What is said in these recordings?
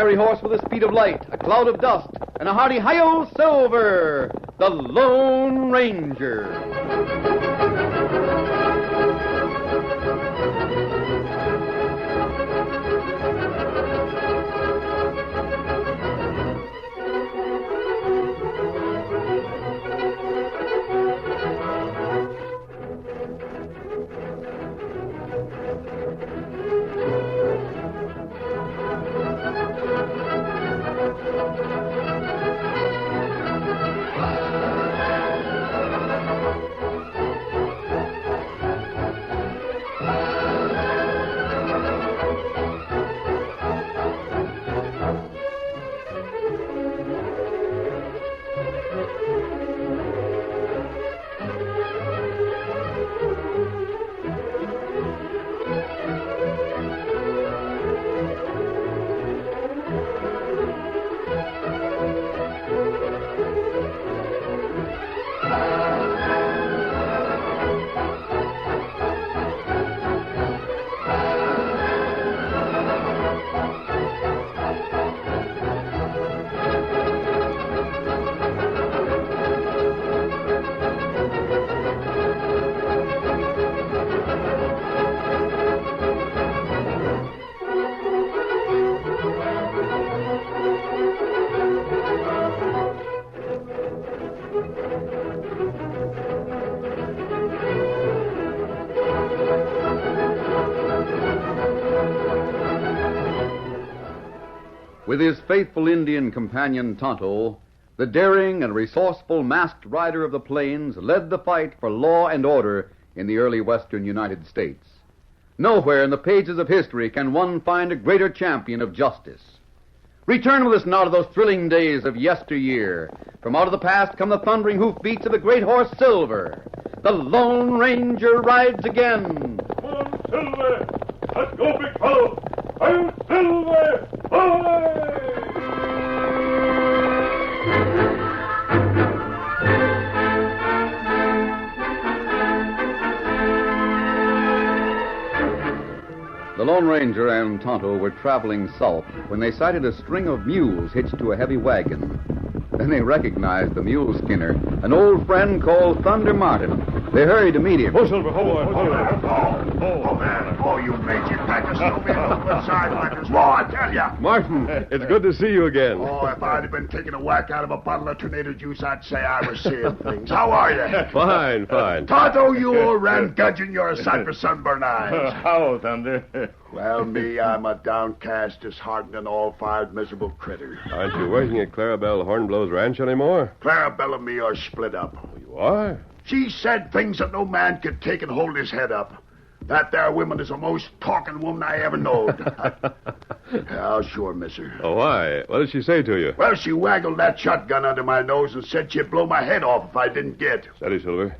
fiery horse with the speed of light, a cloud of dust, and a hearty hi-yo Silver, the Lone Ranger. With his faithful Indian companion Tonto, the daring and resourceful masked rider of the plains led the fight for law and order in the early western United States. Nowhere in the pages of history can one find a greater champion of justice. Return with us now to those thrilling days of yesteryear. From out of the past come the thundering hoofbeats of the great horse Silver. The Lone Ranger rides again. Come on, Silver! Let's go, big fellow! I'm Silver! Away! The Lone Ranger and Tonto were traveling south when they sighted a string of mules hitched to a heavy wagon. Then they recognized the mule skinner, an old friend called Thunder Martin. They hurried to meet him. Oh, Silver, hold on. Oh, man. Oh, you major packers, don't be on the side like this. Whoa, I tell ya. Martin, it's good to see you again. Oh, if I'd have been taking a whack out of a bottle of tornado juice, I'd say I was seeing things. How are you? Fine. Tonto, you old ran-gudgeon, you're a sight for sunburn eyes. How, Thunder? Well, me, I'm a downcast, disheartened, and all-fired miserable critter. Aren't you working at Clarabelle Hornblow's ranch anymore? Clarabelle and me are split up. You are? She said things that no man could take and hold his head up. That there woman is the most talking woman I ever knowed. Yeah, sure, miss her. Oh, why? What did she say to you? Well, she waggled that shotgun under my nose and said she'd blow my head off if I didn't get. Steady, Silver.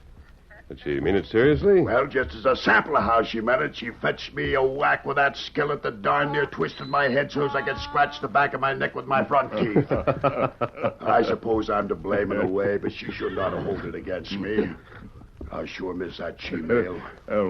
Did she mean it seriously? Well, just as a sample of how she meant it, she fetched me a whack with that skillet that darn near twisted my head so as I could scratch the back of my neck with my front teeth. I suppose I'm to blame in a way, but she should not have held it against me. I sure miss that she-male.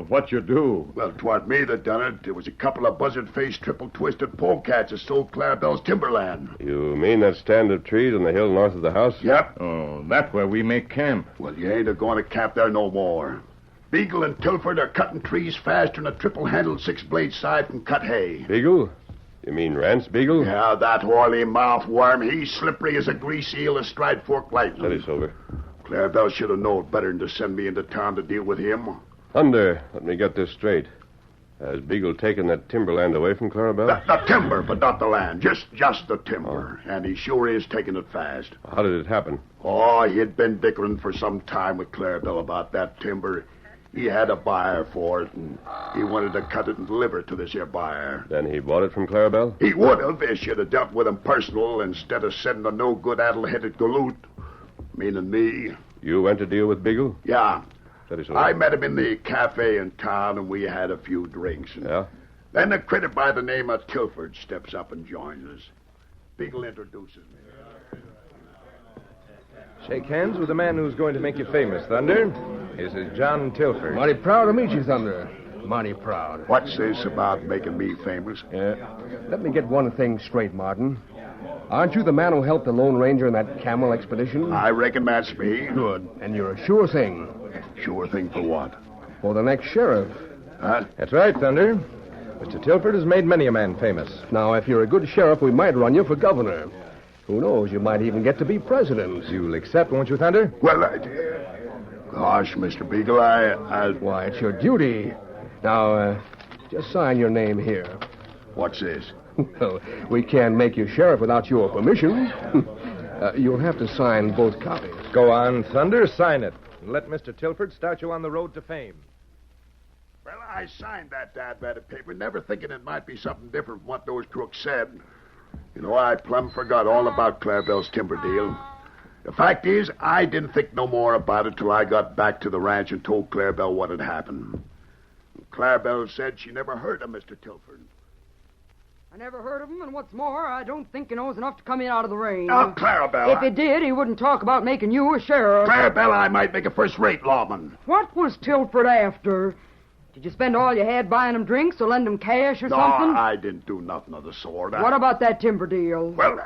What you do? Well, 'twa'n't me that done it. It was a couple of buzzard-faced, triple-twisted polecats that stole Clarabelle's timberland. You mean that stand of trees on the hill north of the house? Yep. Oh, that's where we make camp. Well, you ain't a-going to camp there no more. Beagle and Tilford are cutting trees faster than a triple-handled six-blade scythe can cut hay. Beagle? You mean Rance Beagle? Yeah, that oily mouth worm. He's slippery as a grease eel astride forked lightning. Steady, Silver. Clarabelle should have known better than to send me into town to deal with him. Thunder, let me get this straight. Has Beagle taken that timberland away from Clarabelle? The timber, but not the land. Just the timber. Oh. And he sure is taking it fast. How did it happen? Oh, he'd been dickering for some time with Clarabelle about that timber. He had a buyer for it, and he wanted to cut it and deliver it to this here buyer. Then he bought it from Clarabelle? He would have if she'd have dealt with him personal instead of sending a no-good addle-headed galoot. Meaning me. You went to deal with Beagle? Yeah. Steady, I met him in the cafe in town, and we had a few drinks. Yeah? Then a critter by the name of Tilford steps up and joins us. Beagle introduces me. Shake hands with the man who's going to make you famous, Thunder. This is John Tilford. Mighty proud to meet you, Thunder. mighty proud. What's this about making me famous? Let me get one thing straight, Martin. Aren't you the man who helped the Lone Ranger in that camel expedition? I reckon that's me. Good. And you're a sure thing. Sure thing for what? For the next sheriff. Huh? That's right, Thunder. Mr. Tilford has made many a man famous. Now, if you're a good sheriff, we might run you for governor. Who knows, you might even get to be president. You'll accept, won't you, Thunder? Well, gosh, Mr. Beagle, Why, it's your duty. Now, just sign your name here. What's this? Well, we can't make you sheriff without your permission. You'll have to sign both copies. Go on, Thunder, sign it. And let Mr. Tilford start you on the road to fame. Well, I signed that bad paper, never thinking it might be something different from what those crooks said. You know, I plumb forgot all about Clarabelle's timber deal. The fact is, I didn't think no more about it till I got back to the ranch and told Clarabelle what had happened. Clarabelle said she never heard of Mr. Tilford. I never heard of him, and what's more, I don't think he knows enough to come in out of the rain. Now, Clarabelle... If he did, he wouldn't talk about making you a sheriff. Clarabelle, I might make a first-rate lawman. What was Tilford after? Did you spend all you had buying him drinks or lend him cash or No, something? I didn't do nothing of the sort. What about that timber deal? Well,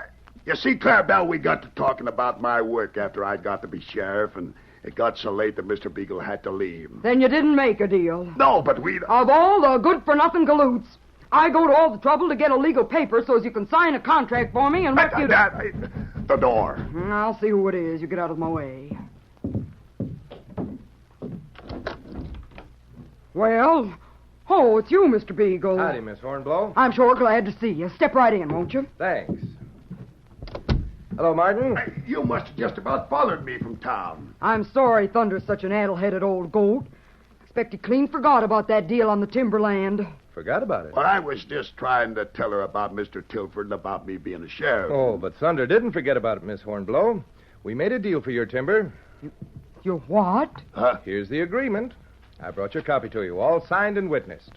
you see, Clarabelle, we got to talking about my work after I got to be sheriff, and it got so late that Mr. Beagle had to leave. Then you didn't make a deal. No, but we... Of all the good-for-nothing galoots, I go to all the trouble to get a legal paper so as you can sign a contract for me and what you do... The door. I'll see who it is. You get out of my way. Well... Oh, it's you, Mr. Beagle. Howdy, Miss Hornblow. I'm sure glad to see you. Step right in, won't you? Thanks. Hello, Martin. Hey, you must have just about followed me from town. I'm sorry Thunder's such an addle-headed old goat. Expect he clean forgot about that deal on the timberland. Forgot about it. Well, I was just trying to tell her about Mr. Tilford and about me being a sheriff. Oh, but Thunder didn't forget about it, Miss Hornblow. We made a deal for your timber. You what? Huh? Here's the agreement. I brought your copy to you, all signed and witnessed.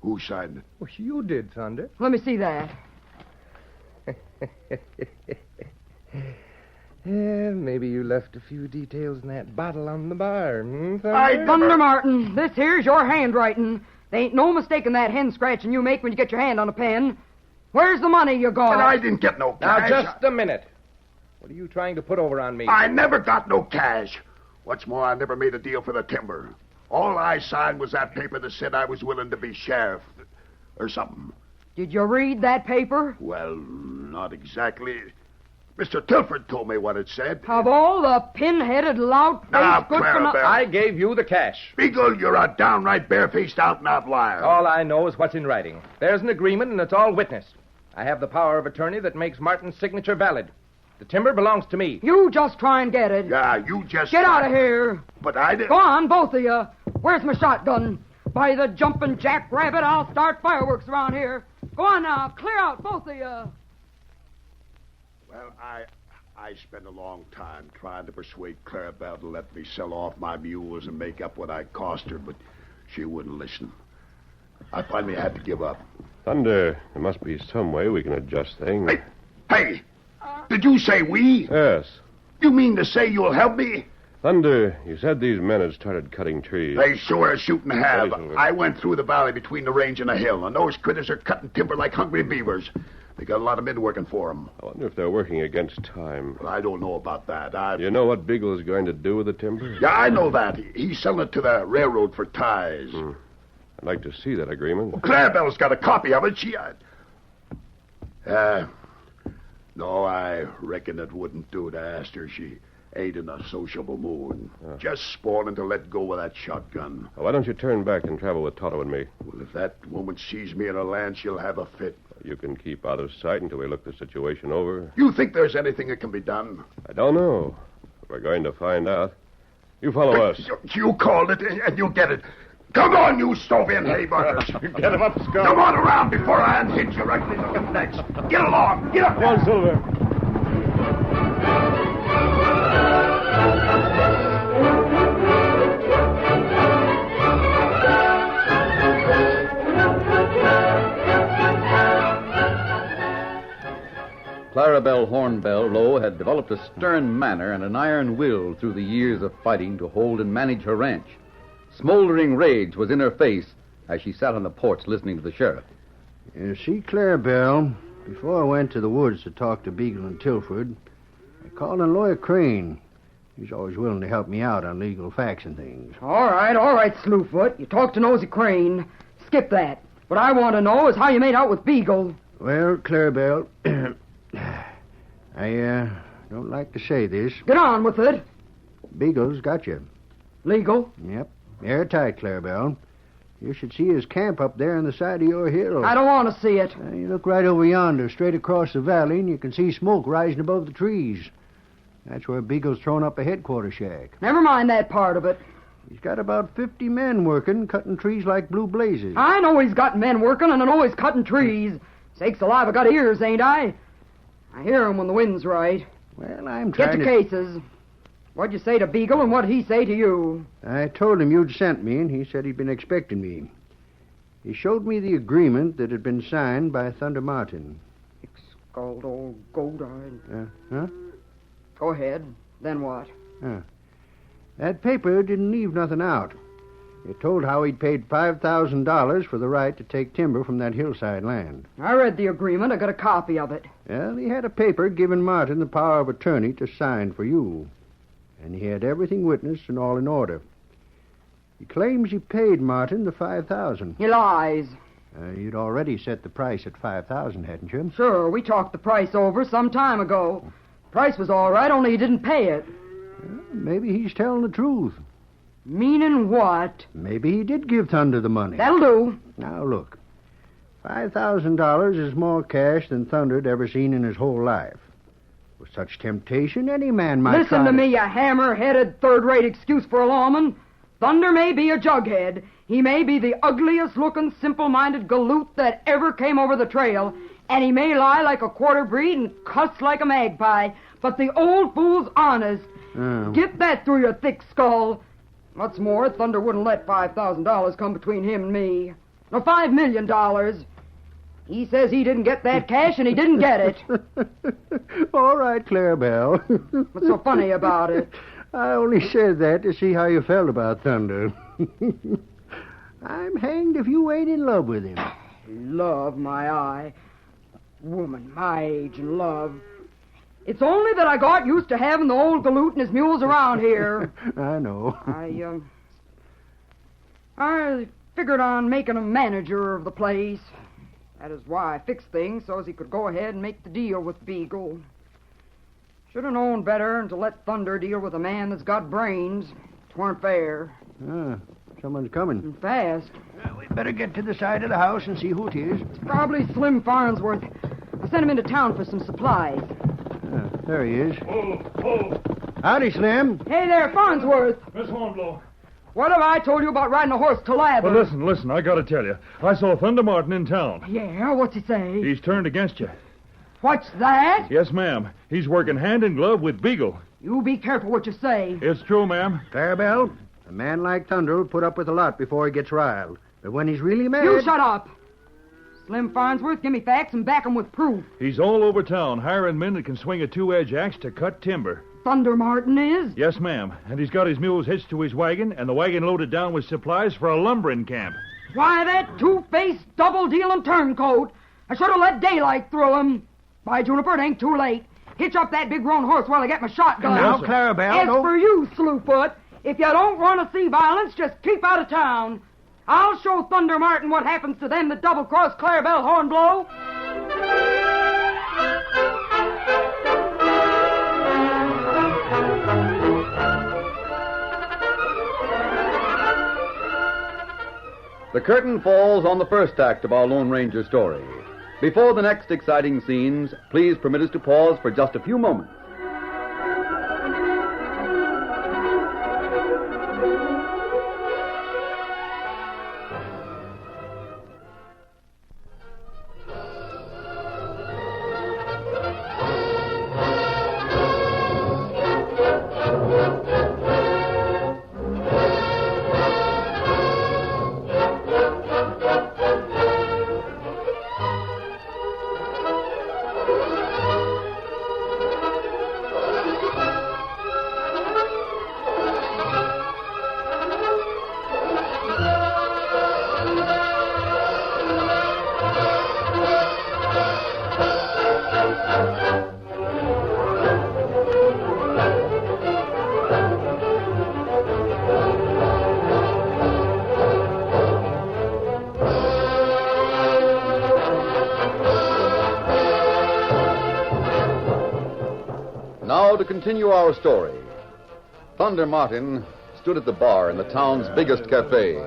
Who signed it? Well, you did, Thunder. Let me see that. Yeah, maybe you left a few details in that bottle on the bar, Thunder? Thunder Martin, this here's your handwriting. There ain't no mistaking that hen scratching you make when you get your hand on a pen. Where's the money you got? And I didn't get no cash. Now, just a minute. What are you trying to put over on me? I never got no cash. What's more, I never made a deal for the timber. All I signed was that paper that said I was willing to be sheriff. Or something. Did you read that paper? Well, not exactly. Mr. Tilford told me what it said. Of all the pin-headed lout-faced Now, good for nothing... Clarabelle. I gave you the cash. Beagle, you're a downright barefaced out-and-out liar. All I know is what's in writing. There's an agreement, and it's all witnessed. I have the power of attorney that makes Martin's signature valid. The timber belongs to me. You just try and get it. Yeah, you just... Get out of here. But I didn't... Go on, both of you. Where's my shotgun? By the jumping jackrabbit, I'll start fireworks around here. Go on now. Clear out, both of you. Well, I spent a long time trying to persuade Clarabelle to let me sell off my mules and make up what I cost her, but she wouldn't listen. I finally had to give up. Thunder, there must be some way we can adjust things. Hey! Did you say we? Yes. You mean to say you'll help me? Thunder, you said these men had started cutting trees. They sure as shooting have. What is it? I went through the valley between the range and the hill, and those critters are cutting timber like hungry beavers. They got a lot of men working for them. I wonder if they're working against time. Well, I don't know about that. You know what Beagle is going to do with the timber? Yeah, I know that. He's selling it to the railroad for ties. I'd like to see that agreement. Well, Clarabelle's got a copy of it. No, I reckon it wouldn't do to ask her. She ain't in a sociable mood. Just spoiling to let go of that shotgun. Why don't you turn back and travel with Toto and me? Well, if that woman sees me in her land, she'll have a fit. You can keep out of sight until we look the situation over. You think there's anything that can be done? I don't know. We're going to find out. You follow us. You called it, and you get it. Come on, you stove-in haybutters. Get him up, Scott. Come on around before I unhitch you right in the necks. Get along. Get up. Come on, Silver. Clarabelle Hornblow had developed a stern manner and an iron will through the years of fighting to hold and manage her ranch. Smoldering rage was in her face as she sat on the porch listening to the sheriff. You see, Clarabelle, before I went to the woods to talk to Beagle and Tilford, I called on Lawyer Crane. He's always willing to help me out on legal facts and things. All right, Slewfoot. You talked to Nosy Crane. Skip that. What I want to know is how you made out with Beagle. Well, Clarabelle, I don't like to say this. Get on with it. Beagle's got you. Legal? Yep. Airtight, Clarabelle. You should see his camp up there on the side of your hill. I don't want to see it. You look right over yonder, straight across the valley, and you can see smoke rising above the trees. That's where Beagle's thrown up a headquarters shack. Never mind that part of it. He's got about 50 men working, cutting trees like blue blazes. I know he's got men working, and I know he's cutting trees. Sakes alive, I got ears, ain't I? I hear 'em when the wind's right. Well, I'm trying Get to cases. What'd you say to Beagle, and what'd he say to you? I told him you'd sent me, and he said he'd been expecting me. He showed me the agreement that had been signed by Thunder Martin. Scald old goat-eyed. Huh? Go ahead. Then what? That paper didn't leave nothing out. It told how he'd paid $5,000 for the right to take timber from that hillside land. I read the agreement. I got a copy of it. Well, he had a paper giving Martin the power of attorney to sign for you. And he had everything witnessed and all in order. He claims he paid Martin the $5,000. He lies. You'd already set the price at $5,000, hadn't you? Sure, we talked the price over some time ago. Price was all right, only he didn't pay it. Maybe he's telling the truth. Meaning what? Maybe he did give Thunder the money. That'll do. Now, look. $5,000 is more cash than Thunder'd ever seen in his whole life. With such temptation, any man might Listen to me, you hammer-headed, third-rate excuse for a lawman. Thunder may be a jughead. He may be the ugliest-looking, simple-minded galoot that ever came over the trail. And he may lie like a quarter breed and cuss like a magpie. But the old fool's honest. Get that through your thick skull. What's more, Thunder wouldn't let $5,000 come between him and me. No, $5 million. He says he didn't get that cash, and he didn't get it. All right, Clarabelle. What's so funny about it? I only said that to see how you felt about Thunder. I'm hanged if you ain't in love with him. Love, my eye. Woman my age in love. It's only that I got used to having the old galoot and his mules around here. I know. I figured on making him manager of the place. That is why I fixed things, so as he could go ahead and make the deal with Beagle. Should have known better than to let Thunder deal with a man that's got brains. It weren't fair. Someone's coming. And fast. We better get to the side of the house and see who it is. It's probably Slim Farnsworth. I sent him into town for some supplies. There he is. Oh. Howdy, Slim. Hey there, Farnsworth. Miss Hornblow. What have I told you about riding a horse to Lather? Well, listen, I gotta tell you. I saw Thunder Martin in town. Yeah, what's he say? He's turned against you. What's that? Yes, ma'am. He's working hand in glove with Beagle. You be careful what you say. It's true, ma'am. Clarabelle, a man like Thunder will put up with a lot before he gets riled. But when he's really mad... You shut up. Slim Farnsworth, give me facts and back 'em with proof. He's all over town, hiring men that can swing a two-edged axe to cut timber. Thunder Martin is? Yes, ma'am. And he's got his mules hitched to his wagon, and the wagon loaded down with supplies for a lumbering camp. Why, that two-faced, double-dealing turncoat. I should have let daylight through him. By Juniper, it ain't too late. Hitch up that big roan horse while I get my shotgun. Now, Clarabelle, As for you, Slewfoot, if you don't want to see violence, just keep out of town. I'll show Thunder Martin what happens to them that double-cross Clarabelle Hornblow. The curtain falls on the first act of our Lone Ranger story. Before the next exciting scenes, please permit us to pause for just a few moments. to continue our story. Thunder Martin stood at the bar in the town's biggest cafe.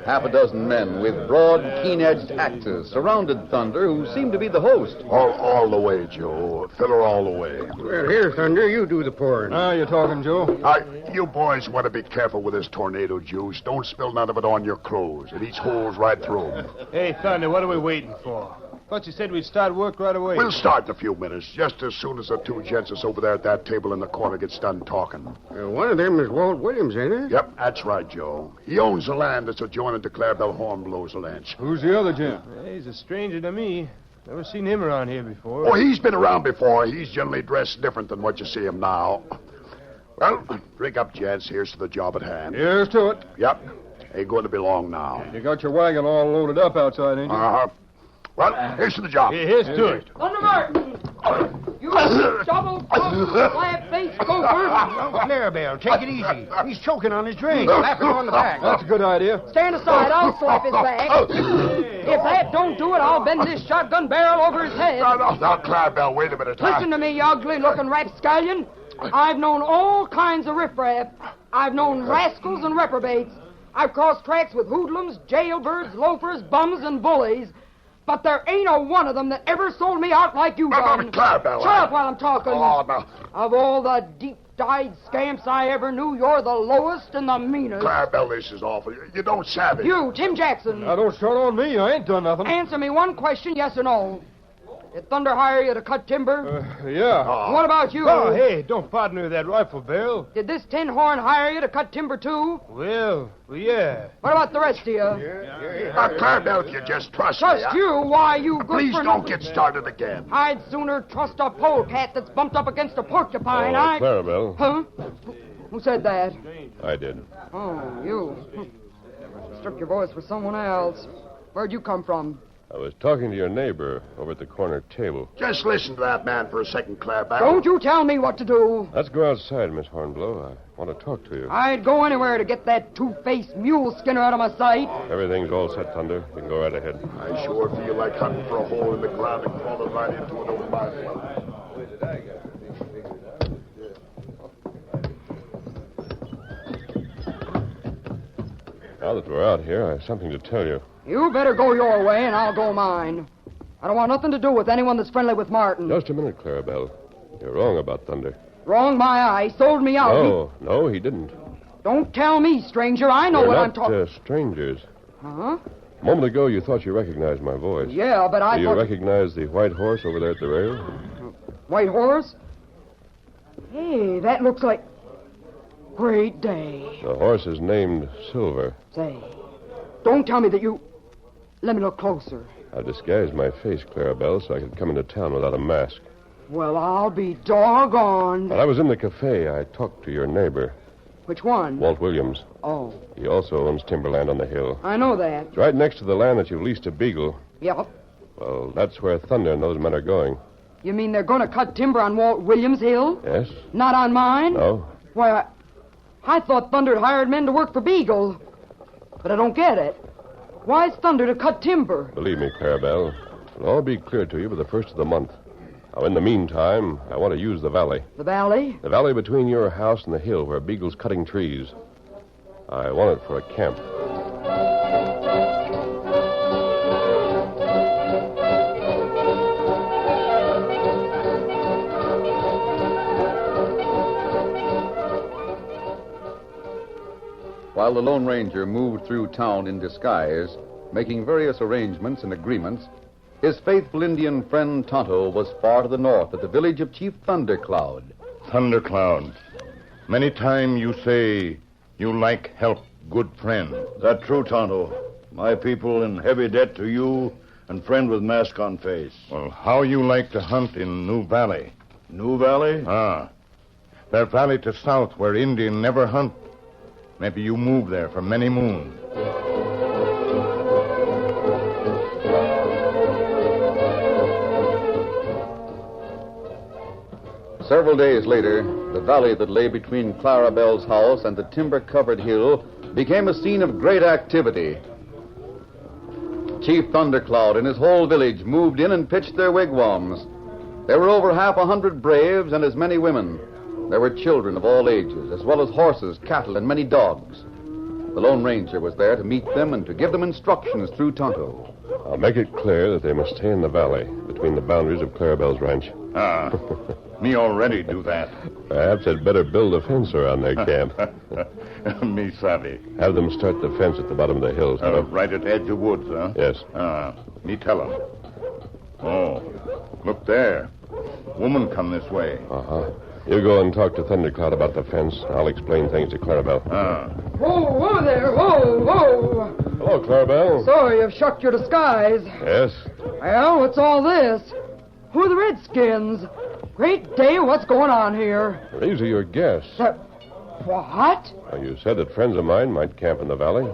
Half a dozen men with broad, keen-edged axes surrounded Thunder, who seemed to be the host. All the way, Joe. Fill her all the way. Well, here, Thunder, you do the pouring. Now you're talking, Joe. You boys want to be careful with this tornado juice. Don't spill none of it on your clothes. It eats holes right through them. Hey, Thunder, what are we waiting for? Thought you said we'd start work right away. We'll start in a few minutes, just as soon as the two gents that's over there at that table in the corner gets done talking. One of them is Walt Williams, ain't it? Yep, that's right, Joe. He owns the land that's adjoining to Clarabelle Hornblow's ranch. Who's the other gent? Hey, he's a stranger to me. Never seen him around here before. Oh, he's been around before. He's generally dressed different than what you see him now. Well, drink up, gents. Here's to the job at hand. Here's to it. Yep. Ain't going to be long now. You got your wagon all loaded up outside, ain't you? Uh-huh. Well, here's to the job. Here's to it. Thunder Martin! You shovel, slab-faced gopher! Clarabelle, take it easy. He's choking on his drink. Slap him on the back. That's a good idea. Stand aside, I'll slap his back. If that don't do it, I'll bend this shotgun barrel over his head. Now, Clarabelle, wait a minute. Listen to me, you ugly-looking rapscallion. I've known all kinds of riffraff. I've known rascals and reprobates. I've crossed tracks with hoodlums, jailbirds, loafers, bums, and bullies. But there ain't a one of them that ever sold me out like you done. Clarabelle. Shut up while I'm talking. Oh, no. Of all the deep-dyed scamps I ever knew, you're the lowest and the meanest. Clarabelle, this is awful. You don't savvy. You, Tim Jackson. Now, don't start on me. I ain't done nothing. Answer me one question, yes or no. Did Thunder hire you to cut timber? Yeah. What about you? Oh, hey, don't partner with that rifle barrel. Did this tin horn hire you to cut timber, too? Well, yeah. What about the rest of you? Clarabelle, if you just trust me. Trust you? Why, you good Please for don't nothing. get started again. I'd sooner trust a polecat that's bumped up against a porcupine. Clarabelle. Huh? Who said that? I did. Oh, you. Struck your voice for someone else. Where'd you come from? I was talking to your neighbor over at the corner table. Just listen to that man for a second, Clarabelle. Don't you tell me what to do. Let's go outside, Miss Hornblow. I want to talk to you. I'd go anywhere to get that two-faced mule skinner out of my sight. Everything's all set, Thunder. You can go right ahead. I sure feel like hunting for a hole in the ground and crawling right into it over my head. Now that we're out here, I have something to tell you. You better go your way, and I'll go mine. I don't want nothing to do with anyone that's friendly with Martin. Just a minute, Clarabelle. You're wrong about Thunder. Wrong my eye. Sold me out. No, he didn't. Don't tell me, stranger. I know We're what not, I'm talking... strangers. Huh? A moment ago, you thought you recognized my voice. Yeah, but I Do you thought... recognize the white horse over there at the rail? White horse? Hey, that looks like... Great day. The horse is named Silver. Say, don't tell me that you... Let me look closer. I disguised my face, Clarabelle, so I could come into town without a mask. Well, I'll be doggone. While I was in the cafe, I talked to your neighbor, Which one? Walt Williams. Oh, He also owns timberland on the hill. I know that. It's right next to the land that you leased to Beagle. Yep. Well, that's where Thunder and those men are going. You mean they're going to cut timber on Walt Williams' hill? Yes? Not on mine? No? Why, I thought Thunder had hired men to work for Beagle. But I don't get it. Why's Thunder to cut timber? Believe me, Clarabelle, it'll all be clear to you by the first of the month. Now, in the meantime, I want to use the valley. The valley? The valley between your house and the hill where Beagle's cutting trees. I want it for a camp. While the Lone Ranger moved through town in disguise, making various arrangements and agreements, his faithful Indian friend Tonto was far to the north at the village of Chief Thundercloud. Thundercloud. Many time you say you like help, good friend. That true, Tonto. My people in heavy debt to you and friend with mask on face. Well, how you like to hunt in New Valley? New Valley? Ah. That valley to south where Indian never hunt. Maybe you move there for many moons. Several days later, the valley that lay between Clarabelle's house and the timber-covered hill became a scene of great activity. Chief Thundercloud and his whole village moved in and pitched their wigwams. There were over 100 braves and as many women, There were children of all ages, as well as horses, cattle, and many dogs. The Lone Ranger was there to meet them and to give them instructions through Tonto. I'll make it clear that they must stay in the valley, between the boundaries of Clarabelle's ranch. Me already do that. Perhaps I'd better build a fence around their camp. Me savvy. Have them start the fence at the bottom of the hills. Right at the edge of woods, huh? Yes. Me tell them. Oh, look there. Woman come this way. Uh-huh. You go and talk to Thundercloud about the fence. I'll explain things to Clarabelle. Whoa, whoa there, whoa. Hello, Clarabelle. So you've shucked your disguise. Yes. Well, what's all this? Who are the Redskins? Great day, what's going on here? These are your guests. What? Well, you said that friends of mine might camp in the valley.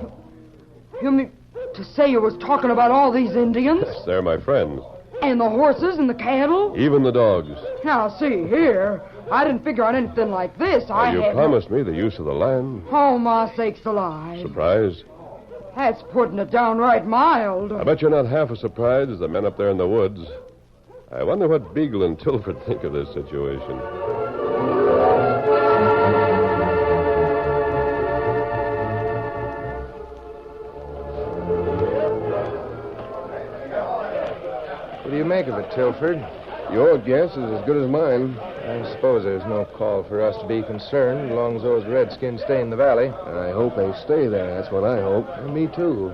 You mean to say you was talking about all these Indians? Yes, they're my friends. And the horses and the cattle? Even the dogs. Now, see here. I didn't figure on anything like this. Well, you promised me the use of the land. Oh, my sakes alive. Surprised? That's putting it downright mild. I bet you're not half as surprised as the men up there in the woods. I wonder what Beagle and Tilford think of this situation. What do you make of it, Tilford? Your guess is as good as mine. I suppose there's no call for us to be concerned as long as those Redskins stay in the valley. I hope they stay there. That's what I hope. Me, too.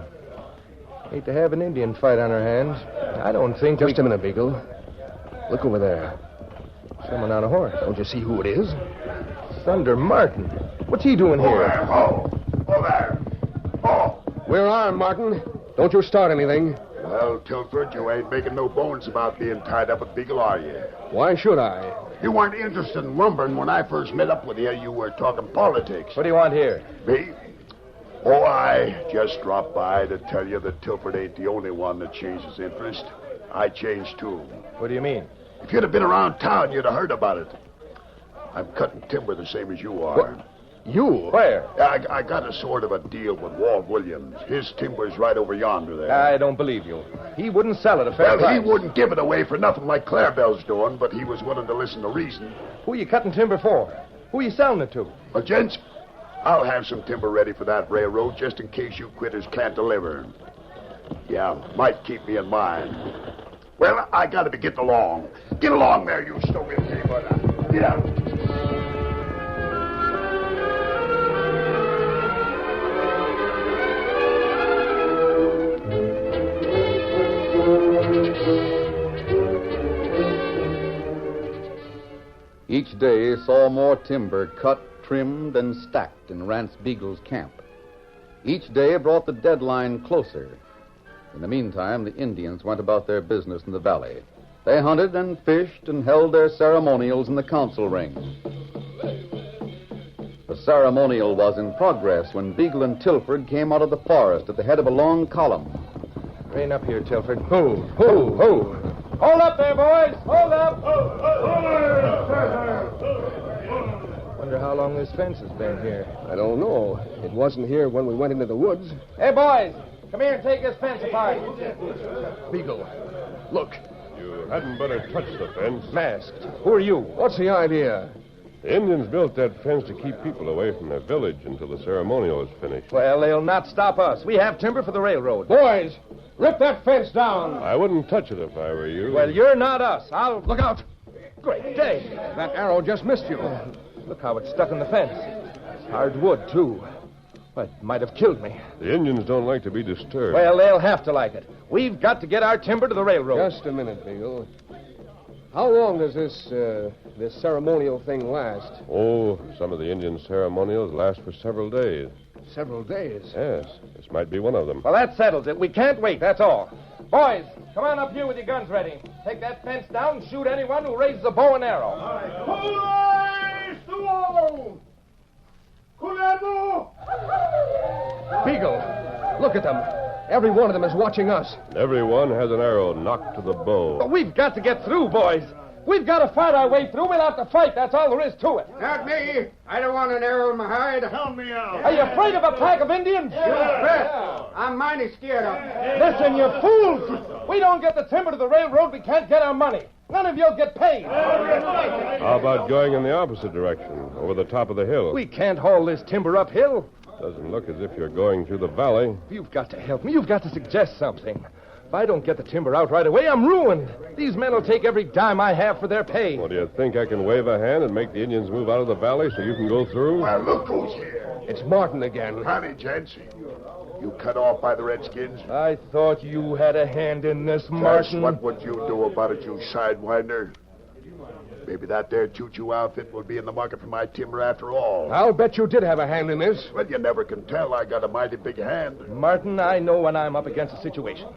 Hate to have an Indian fight on our hands. I don't think Just a minute, Beagle. Look over there. Someone on a horse. Don't you see who it is? Thunder Martin. What's he doing here? Oh there. Oh. We're armed, Martin. Don't you start anything. Well, Tilford, you ain't making no bones about being tied up with Beagle, are you? Why should I? You weren't interested in lumbering when I first met up with you. You were talking politics. What do you want here? Me? Oh, I just dropped by to tell you that Tilford ain't the only one that changed his interest. I changed, too. What do you mean? If you'd have been around town, you'd have heard about it. I'm cutting timber the same as you are. What? You? Where? I got a sort of a deal with Walt Williams. His timber's right over yonder there. I don't believe you. He wouldn't sell it a fair price. He wouldn't give it away for nothing like Clarabelle's doing, but he was willing to listen to reason. Who you cutting timber for? Who you selling it to? Well, gents, I'll have some timber ready for that railroad just in case you quitters can't deliver. Yeah, might keep me in mind. Well, I gotta be getting along. Get along there, you stogie timber. Get out. Each day saw more timber cut, trimmed, and stacked in Rance Beagle's camp. Each day brought the deadline closer. In the meantime, the Indians went about their business in the valley. They hunted and fished and held their ceremonials in the council ring. The ceremonial was in progress when Beagle and Tilford came out of the forest at the head of a long column. Rein up here, Tilford. Ho, ho, ho. Hold up there, boys. Hold up. Wonder how long this fence has been here. I don't know. It wasn't here when we went into the woods. Hey, boys. Come here and take this fence apart. Beagle, look. You hadn't better touch the fence. Masked. Who are you? What's the idea? The Indians built that fence to keep people away from their village until the ceremonial is finished. Well, they'll not stop us. We have timber for the railroad. Boys, rip that fence down. I wouldn't touch it if I were you. Well, you're not us. I'll... Look out. Great day. That arrow just missed you. Look how it's stuck in the fence. Hard wood, too. Well, it might have killed me. The Indians don't like to be disturbed. Well, they'll have to like it. We've got to get our timber to the railroad. Just a minute, Beagle. How long does this ceremonial thing last? Oh, some of the Indian ceremonials last for several days. Several days? Yes, this might be one of them. Well, that settles it. We can't wait, that's all. Boys, come on up here with your guns ready. Take that fence down and shoot anyone who raises a bow and arrow. Beagle, look at them. Every one of them is watching us. Everyone has an arrow knocked to the bow. But we've got to get through, boys. We've got to fight our way through. We'll have to fight. That's all there is to it. Not me. I don't want an arrow in my hide. Help me out. Are you afraid of a pack of Indians? You bet. I'm mighty scared of them. Listen, you fools. We don't get the timber to the railroad, we can't get our money. None of you'll get paid. How about going in the opposite direction, over the top of the hill? We can't haul this timber uphill. Doesn't look as if you're going through the valley. You've got to help me. You've got to suggest something. If I don't get the timber out right away, I'm ruined. These men will take every dime I have for their pay. Well, do you think I can wave a hand and make the Indians move out of the valley so you can go through? Well, look who's here. It's Martin again. Howdy, gents. You cut off by the Redskins? I thought you had a hand in this, Martin. What would you do about it, you sidewinder? Maybe that there choo-choo outfit will be in the market for my timber after all. I'll bet you did have a hand in this. Well, you never can tell. I got a mighty big hand. Martin, I know when I'm up against a situation.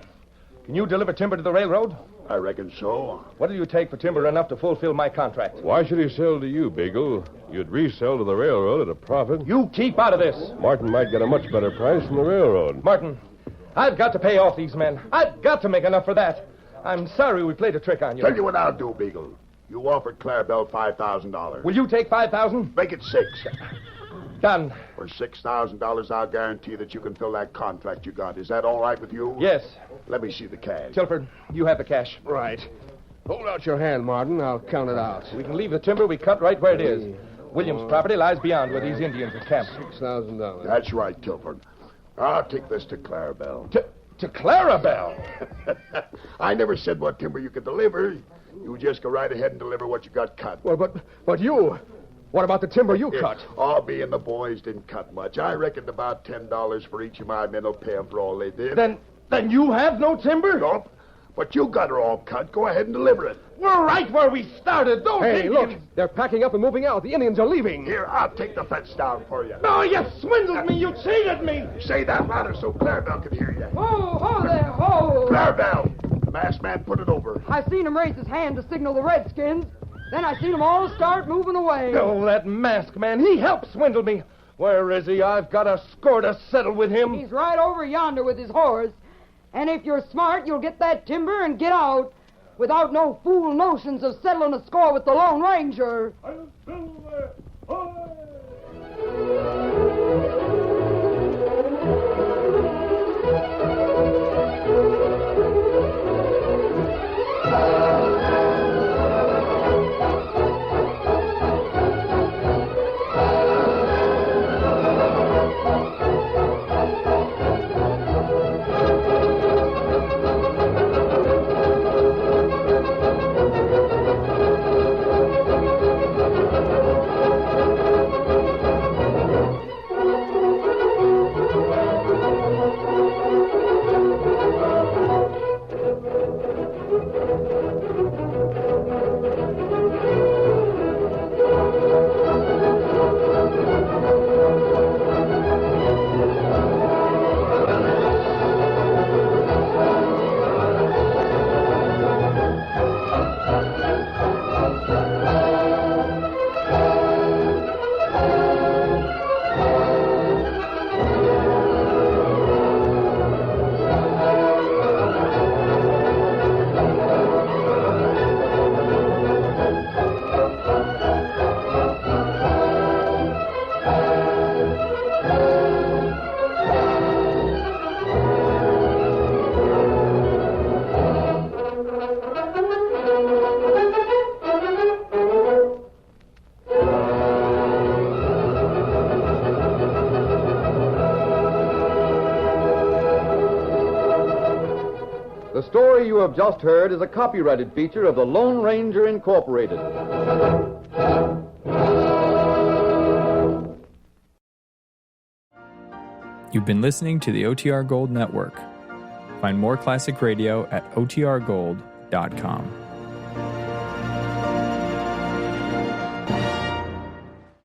Can you deliver timber to the railroad? I reckon so. What do you take for timber enough to fulfill my contract? Why should he sell to you, Beagle? You'd resell to the railroad at a profit. You keep out of this. Martin might get a much better price from the railroad. Martin, I've got to pay off these men. I've got to make enough for that. I'm sorry we played a trick on you. Tell you what I'll do, Beagle. You offered Clarabelle $5,000. Will you take $5,000? Make it $6,000. Done. For $6,000, I'll guarantee that you can fill that contract you got. Is that all right with you? Yes. Let me see the cash. Tilford, you have the cash. Right. Hold out your hand, Martin. I'll count it out. We can leave the timber we cut right where it is. Williams' property lies beyond where these Indians are camped. $6,000. That's right, Tilford. I'll take this to Clarabelle. To Clarabelle? I never said what timber you could deliver. You just go right ahead and deliver what you got cut. Well, but you... What about the timber you cut? All me and the boys didn't cut much. I reckoned about $10 for each of my men will pay them for all they did. Then you have no timber? Nope. But you got her all cut. Go ahead and deliver it. We're right where we started. Those Hey, Indians... look. They're packing up and moving out. The Indians are leaving. Here, I'll take the fence down for you. No, you swindled me. You cheated me. Say that louder so Clarabelle can hear you. Ho there, ho! Clarabelle, the masked man put it over. I seen him raise his hand to signal the Redskins. Then I seen them all start moving away. Oh, that masked man. He helped swindle me. Where is he? I've got a score to settle with him. He's right over yonder with his horse. And if you're smart, you'll get that timber and get out without no fool notions of settling a score with the Lone Ranger. I'll silver. Hoy! The story you have just heard is a copyrighted feature of the Lone Ranger Incorporated. You've been listening to the OTR Gold Network. Find more classic radio at otrgold.com.